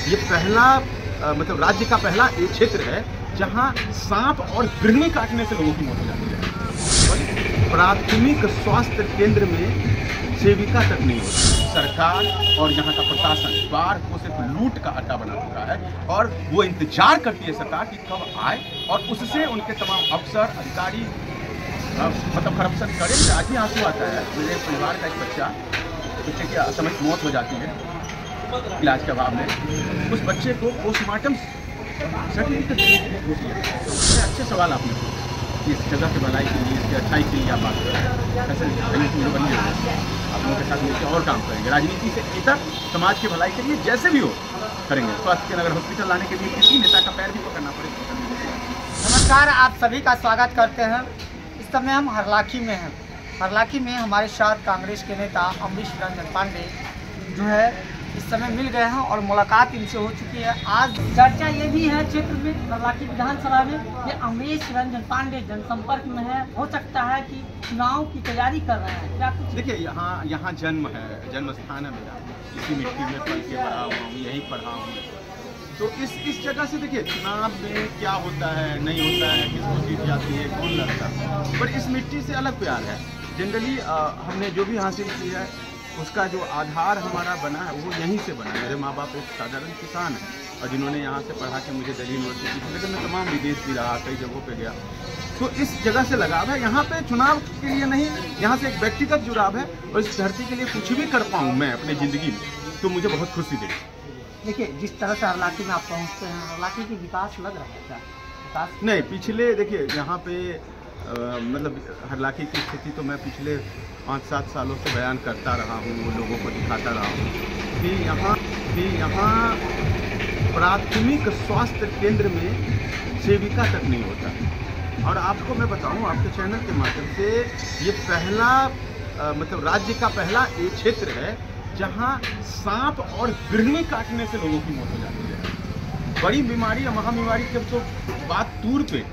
ये पहला मतलब राज्य का पहला एक क्षेत्र है जहां सांप और बिरनी काटने से लोगों की मौत हो जाती है। प्राथमिक स्वास्थ्य केंद्र में सेविका तक नहीं होती। सरकार और यहाँ का प्रशासन बार को सिर्फ लूट का अड्डा बना चुका है और वो इंतजार करती है सरकार कि कब आए और उससे उनके तमाम अफसर अधिकारी मतलब करप्शन करें। आज ही आंसू आता है। मेरे परिवार का एक बच्चे की अचानक मौत हो जाती है इलाज के अभाव में। उस बच्चे को पोस्टमार्टम सर्टिफिकेट देने होती है। अच्छे सवाल आपने पूछे कि इस जगह के भलाई के लिए, इसकी अच्छाई के लिए आप बात करें। ऐसे बनिए आप लोगों के साथ मिलकर और काम करेंगे। राजनीति से इतर समाज की भलाई के लिए जैसे भी हो करेंगे। स्वास्थ्य के नगर हॉस्पिटल लाने के लिए किसी नेता का पैर भी पकड़ना पड़ेगा। नमस्कार, आप सभी का स्वागत करते हैं। इस समय हम हरलाखी में हैं। हरलाखी में हमारे साथ कांग्रेस के नेता अमरीश रंजन पांडे जो है इस समय मिल गए हैं और मुलाकात इनसे हो चुकी है। आज चर्चा ये भी है क्षेत्र में हरलाखी विधानसभा में कि अमरीश रंजन पांडे जनसंपर्क में है। हो सकता है कि चुनाव की तैयारी कर रहे हैं। क्या कुछ देखिए, यहाँ जन्म है, जन्म स्थान है मेरा। इसी मिट्टी में पल के बड़ा हुआ हूँ, यहीं पढ़ा हूँ। तो इस जगह से देखिए चुनाव में क्या होता है नहीं होता है, किसको जीत जाती है, कौन लड़ता है, पर इस मिट्टी से अलग प्यार है। जनरली हमने जो भी हासिल किया है उसका जो आधार हमारा बना है वो यहीं से बना है। मेरे माँ बाप एक साधारण किसान है और जिन्होंने यहाँ से पढ़ा के मुझे दिल्ली यूनिवर्सिटी से, लेकिन मैं तमाम विदेश भी रहा, कई जगहों पे गया। तो इस जगह से लगाव है। यहाँ पे चुनाव के लिए नहीं, यहाँ से एक व्यक्तिगत जुड़ाव है और इस धरती के लिए कुछ भी कर पाऊँ मैं अपनी ज़िंदगी में तो मुझे बहुत खुशी देगी। देखिए, जिस तरह से हरलाखी में आप पहुँचते हैं, हरलाखी की विकास लग रहा है क्या? विकास नहीं, पिछले देखिए यहाँ पे मतलब हरलाखी की स्थिति तो मैं पिछले 5-7 सालों से बयान करता रहा हूँ, लोगों को दिखाता रहा हूँ कि यहाँ प्राथमिक स्वास्थ्य केंद्र में सेविका तक नहीं होता। और आपको मैं बताऊँ आपके चैनल के माध्यम से, ये पहला मतलब राज्य का पहला एक क्षेत्र है जहाँ सांप और बिरनी काटने से लोगों की मौत हो जाती है। बड़ी बीमारी या महाबीमारी की तो बात दूर पे,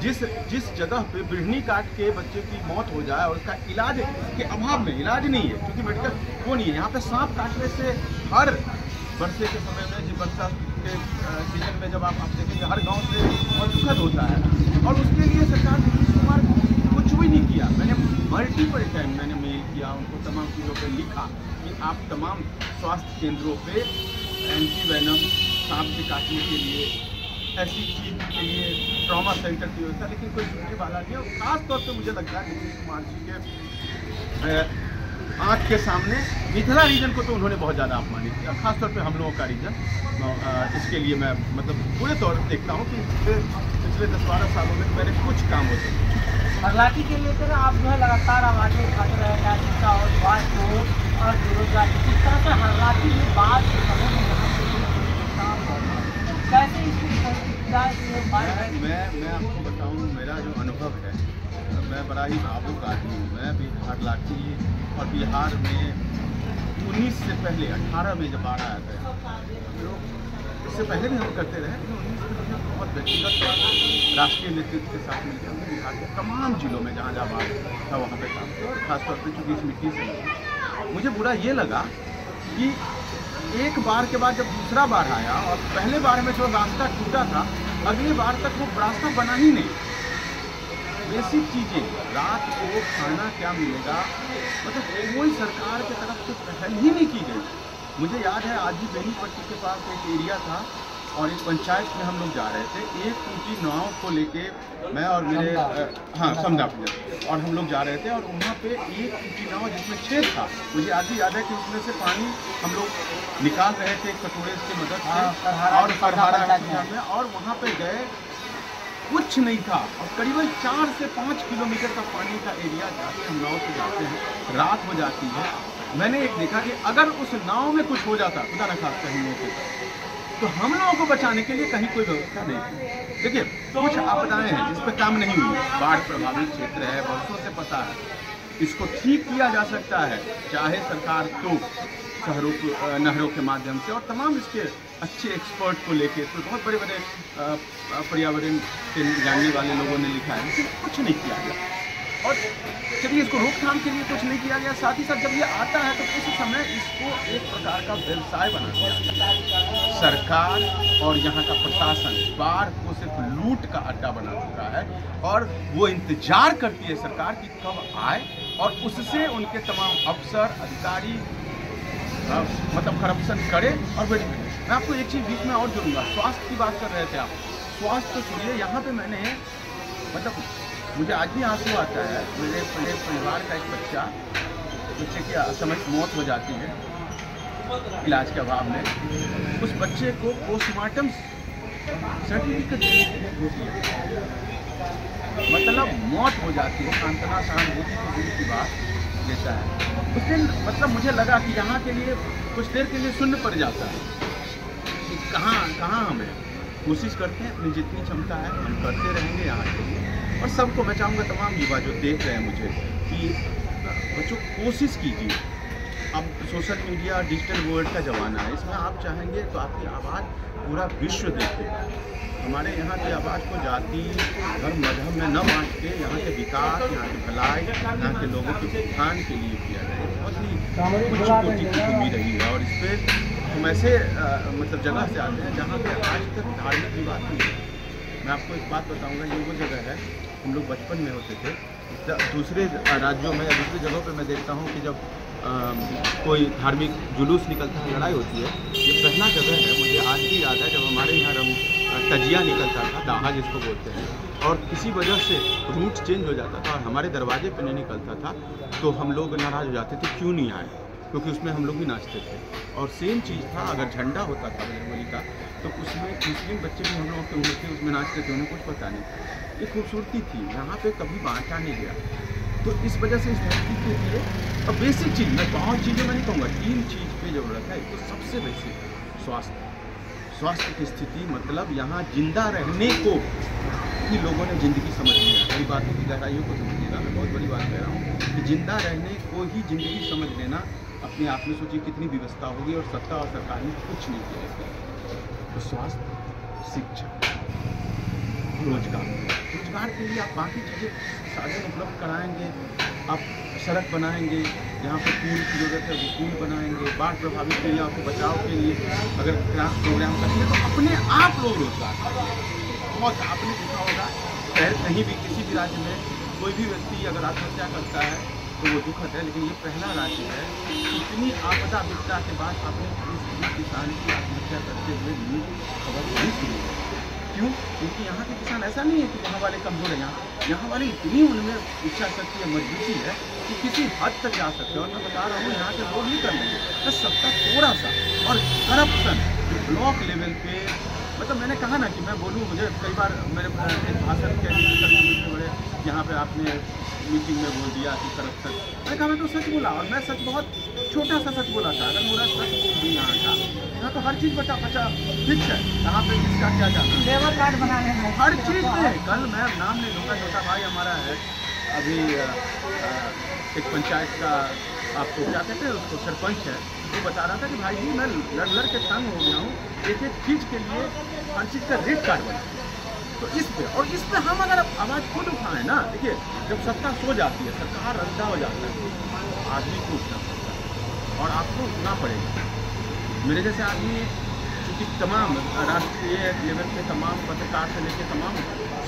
जिस जगह पे बिरनी काट के बच्चे की मौत हो जाए और उसका इलाज के अभाव में, इलाज नहीं है क्योंकि मेडिकल वो नहीं है। यहाँ पे सांप काटने से हर वर्षे के समय में, जब बरसात के सीजन में जब आप देखेंगे हर गांव से बहुत दुखद होता है और उसके लिए सरकार नीतीश कुमार कुछ भी नहीं किया। मैंने मल्टीपल टाइम मैंने मेल किया, उनको तमाम चीज़ों पर लिखा कि आप तमाम स्वास्थ्य केंद्रों पर एंटी वेनम सांप के काटने के लिए, ऐसी चीज के लिए ट्रॉमा सेंटर की व्यवस्था, लेकिन कोई सुनने वाला नहीं है। और खासतौर पे मुझे लगता है नीतीश कुमार जी के आँख के सामने मिथिला रीजन को तो उन्होंने बहुत ज़्यादा अपमानित किया, खासतौर पे हम लोगों का रीजन। इसके लिए मैं मतलब पूरे तौर पर देखता हूँ कि पिछले 10-12 सालों में मेरे कुछ काम होते हैं। हरलाखी के लेकर आप जो है लगातार आवाज़ें उठाते रहे, शिक्षा और स्वास्थ्य हो और बेरोजगारी। जिस तरह से हरलाखी में बात कैसे मैं आपको बताऊं, मेरा जो अनुभव है, मैं बड़ा ही भावुक आदमी हूँ। मैं भी हरलाखी और बिहार में 19 से पहले 18 में जब बाढ़ आया था, तो इससे पहले भी हम करते रहे, लेकिन 19 में बहुत व्यक्तिगत राष्ट्रीय नेतृत्व के साथ मिलकर हमने बिहार के तमाम जिलों में जहाँ जहाँ बाढ़ था वहाँ पे काम किया। और खासतौर पर चूँकि इस मिट्टी से मुझे बुरा ये लगा कि एक बार के बाद जब दूसरा बार आया और पहले बार में जो रास्ता टूटा था, अगली बार तक वो रास्ता बना ही नहीं। बेसिक चीज़ें, रात को खाना क्या मिलेगा, मतलब कोई सरकार की तरफ से पहल ही नहीं की गई। मुझे याद है आज ही बेनीपट्टी के पास एक एरिया था और एक पंचायत में हम लोग जा रहे थे, एक टूटी नाव को लेके मैं और मेरे समझा और हम लोग जा रहे थे और वहाँ पे एक टूटी नाव जिसमें छेद था, मुझे आज भी याद है कि उसमें से पानी हम लोग निकाल रहे थे एक कटोरे की मदद से और फरहारा में, और वहाँ पे गए कुछ नहीं था और करीबन 4 से 5 किलोमीटर का पानी का एरिया जाके हम नाव से जाते हैं, रात हो जाती है। मैंने एक देखा कि अगर उस नाव में कुछ हो जाता, खुदा न खास्ता हम लोगों के, तो हम लोगों को बचाने के लिए कहीं कोई व्यवस्था नहीं थी। देखिए, कुछ आपदाएं हैं जिस पर काम नहीं हुई। बाढ़ प्रभावित क्षेत्र है, वर्षों से पता है, इसको ठीक किया जा सकता है, चाहे सरकार तो शहरों को नहरों के माध्यम से और तमाम इसके अच्छे एक्सपर्ट को लेके, तो बहुत बड़े बड़े पर्यावरण के जानने वाले लोगों ने लिखा है, लेकिन कुछ नहीं किया गया। और चलिए इसको रोकथाम के लिए कुछ नहीं किया गया, साथ ही साथ जब ये आता है तो उस समय इसको एक प्रकार का व्यवसाय बना दिया गया। सरकार और यहाँ का प्रशासन बार को सिर्फ लूट का अड्डा बना चुका है और वो इंतजार करती है सरकार की कब आए और उससे उनके तमाम अफसर अधिकारी मतलब करप्शन करे और बड़ी। मैं आपको एक चीज़ बीच में और जोड़ूंगा, स्वास्थ्य की बात कर रहे थे आप, स्वास्थ्य तो सुनिए। यहाँ पे मैंने मतलब मुझे आज भी आंसू आता है, मेरे परिवार का एक बच्चे की असामयिक मौत हो जाती है इलाज के अभाव में, उस बच्चे को पोस्टमार्टम सर्टिफिकेट मतलब मौत हो जाती है, सांत्वना सहानुभूति की दूर की बात देता है। उस दिन मतलब मुझे लगा कि यहाँ के लिए कुछ देर के लिए शून्य पड़ जाता है कि कहाँ हमें कोशिश करते हैं, अपनी जितनी क्षमता है हम करते रहेंगे यहाँ के लिए। और सबको मैं चाहूँगा तमाम युवा जो देख रहे हैं मुझे कि बच्चों कोशिश कीजिए। अब सोशल मीडिया डिजिटल वर्ल्ड का ज़माना है, इसमें आप चाहेंगे तो आपकी आवाज़ पूरा विश्व देखेगा। हमारे यहाँ की आवाज़ को जाति धर्म मजहब में न बांट के यहाँ के विकास, यहाँ की भलाई, यहाँ के लोगों के उत्थान के लिए किया जाए, बहुत ही उच्च कोटि की उम्मीद रही है। और इस पर हम ऐसे मतलब जगह से आते हैं जहाँ पे आज तक धार्मिक विवाद नहीं है। मैं आपको एक बात बताऊँगा, ये वो जगह है, हम लोग बचपन में होते थे, दूसरे राज्यों में या दूसरी जगहों पे मैं देखता हूँ कि जब कोई धार्मिक जुलूस निकलता है, लड़ाई होती है, ये पहला जगह है। मुझे आज भी याद है जब हमारे यहाँ तजिया निकलता था, दाहा जिसको बोलते हैं, और किसी वजह से रूट चेंज हो जाता था और हमारे दरवाजे पे नहीं निकलता था तो हम लोग नाराज़ हो जाते थे, क्यों नहीं आए, क्योंकि उसमें हम लोग भी नाचते थे। और सेम चीज़ था, अगर झंडा होता था बजरंगबली का तो उसमें मुस्लिम बच्चे भी हम लोग के उम्र थे, उसमें नाचते थे, उन्हें कुछ पता नहीं। ये खूबसूरती थी, यहाँ पे कभी बांटा नहीं गया। तो इस वजह से इस धरती के लिए अब बेसिक चीज़, मैं बहुत चीज़ें मैं नहीं कहूँगा, 3 चीज़ पे ज़रूरत है। तो सबसे बेसिक स्वास्थ्य की स्थिति, मतलब यहाँ जिंदा रहने को भी लोगों ने ज़िंदगी समझ लिया। बड़ी बातों की गहराइयों को समझिएगा, मैं बहुत बड़ी बात कह रहा हूँ कि जिंदा रहने को ही ज़िंदगी समझ लेना, अपने आप में सोचिए कितनी व्यवस्था होगी। और सत्ता और सरकार ने कुछ नहीं किया। तो स्वास्थ्य, शिक्षा, रोजगार के लिए आप बाकी चीज़ें साधन उपलब्ध कराएंगे, आप सड़क बनाएंगे, यहाँ पर पुल की जरूरत है वो पुल बनाएंगे, बाढ़ प्रभावित एरिया को बचाव के लिए अगर प्रोग्राम करेंगे तो अपने आप लोग रोजगार बहुत। आपने देखा होगा कहीं भी किसी भी राज्य में कोई भी व्यक्ति अगर आत्महत्या करता है तो वो दुखद है, लेकिन ये पहला राज्य है इतनी आपदा विपदा के बाद आपने किसी किसान की आत्महत्या करते हुए खबर नहीं सुनी। क्यों? क्योंकि यहाँ के किसान ऐसा नहीं है कि वहाँ वाले कमजोर हैं, यहाँ वाले इतनी उनमें इच्छा शक्ति है, मजबूती है कि किसी हद तक जा सकते हैं। और मैं बता रहा हूँ यहाँ के लोग नहीं कर लेंगे, बस सबका थोड़ा सा और करप्शन ब्लॉक लेवल पे, मतलब मैंने कहा ना कि मैं बोलूँ, मुझे कई बार मेरे एक भाषण के बड़े यहाँ पे आपने मीटिंग में बोल दिया कि करप्शन, मैंने कहा मैं तो सच बोला, और मैं सच बहुत छोटा सा सच बोला था। अगर मेरा सच बोल दी यहाँ तो हर चीज़ बचा फिक्स है, यहाँ पे किसका क्या जाना, लेबर कार्ड बनाने हैं हर चीज़ पे। कल मैं नाम नहीं लूँगा, छोटा भाई हमारा है अभी एक पंचायत का, आपको क्या कहते हैं उसको, सरपंच है, वो बता रहा था कि भाई जी मैं लड़ के तंग हो गया हूँ, एक चीज़ के लिए हर चीज़ का रेट कार्ड बना। तो इस पे हम अगर आवाज़ खुद उठाएं ना, देखिए जब सत्ता सो जाती है, सरकार रद्दा हो जाता है, आदमी को उठना पड़ता है और आपको उठना पड़ेगा। मेरे जैसे आदमी क्योंकि तमाम राष्ट्रीय लेवल पे तमाम पत्रकार से लेकर तमाम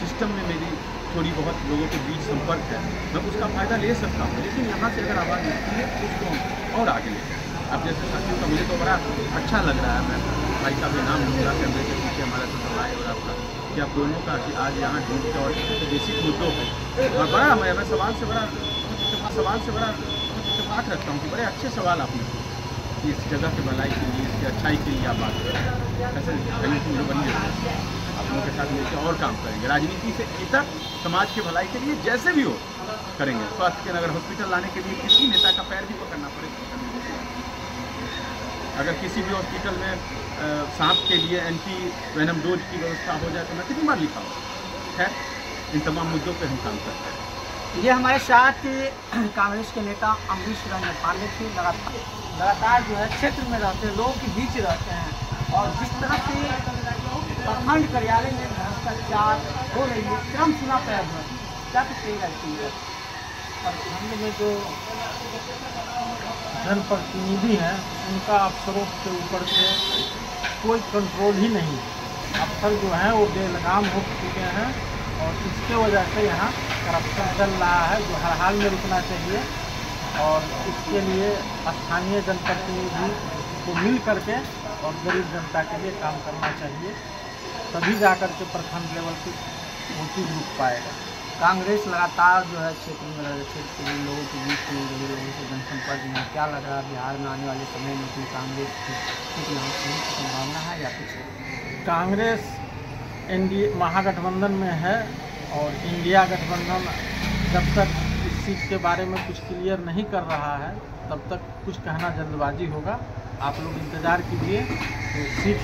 सिस्टम में मेरी थोड़ी बहुत लोगों के बीच संपर्क है, मैं उसका फ़ायदा ले सकता हूँ। लेकिन यहाँ से अगर आवाज़ मिलती है तो उसको हम और आगे लेते हैं। अब जैसे साथियों का मुझे तो बड़ा अच्छा लग रहा है, मैं भाई का भी नाम लूँगा, कैमरे के पीछे हमारा छोटा भाई और आपका, कि आप दोनों का कि आज यहाँ ढूंढते और बेसिक मुद्दों पर और बड़ा मैं सवाल से बड़ा इत्तेफाक रखता हूँ कि बड़े अच्छे सवाल आपने कि इस जगह की भलाई के लिए, इसकी अच्छाई के लिए आप बात करें। ऐसे पहले तो मुझे बनी है, आप लोगों के साथ मिलकर और काम करेंगे, राजनीति से इतर समाज के भलाई के लिए जैसे भी हो करेंगे। स्वास्थ्य के अगर हॉस्पिटल लाने के लिए किसी नेता का पैर भी पकड़ना पड़े तो अगर किसी भी हॉस्पिटल में सांप के लिए एंटी वेनम डोज की व्यवस्था हो जाए तो मैं कितनी बार लिखा हूँ। खैर, इन तमाम मुद्दों पे हम काम करते हैं। ये हमारे साथ कांग्रेस के नेता अम्बरीश रंजन पांडे थे। लगातार जो है क्षेत्र में रहते हैं, लोगों के बीच रहते हैं, और जिस तरह से प्रखंड कार्यालय में भ्रष्टाचार हो रही है, क्रम सुना पैर क्या कुछ प्रखंड में जो जनप्रतिनिधि हैं उनका अफसरों के ऊपर से कोई कंट्रोल ही नहीं है। अफसर जो हैं वो बेलगाम हो चुके हैं और इसके वजह से यहाँ करप्शन चल रहा है, जो हर हाल में रुकना चाहिए। और इसके लिए स्थानीय जनप्रतिनिधि को मिल करके और गरीब जनता के लिए काम करना चाहिए, तभी जाकर के प्रखंड लेवल पे वो चीज़ रुक पाएगा। कांग्रेस लगातार जो है क्षेत्र में क्षेत्र के लोगों के बीच में लोगों से जनसंपर्क में, क्या लग रहा है बिहार में आने वाले समय में कि कांग्रेस की संभावना है या कुछ? कांग्रेस एनडीए महागठबंधन में है और इंडिया गठबंधन जब तक इस सीट के बारे में कुछ क्लियर नहीं कर रहा है तब तक कुछ कहना जल्दबाजी होगा। आप लोग इंतज़ार कीजिए तो सीट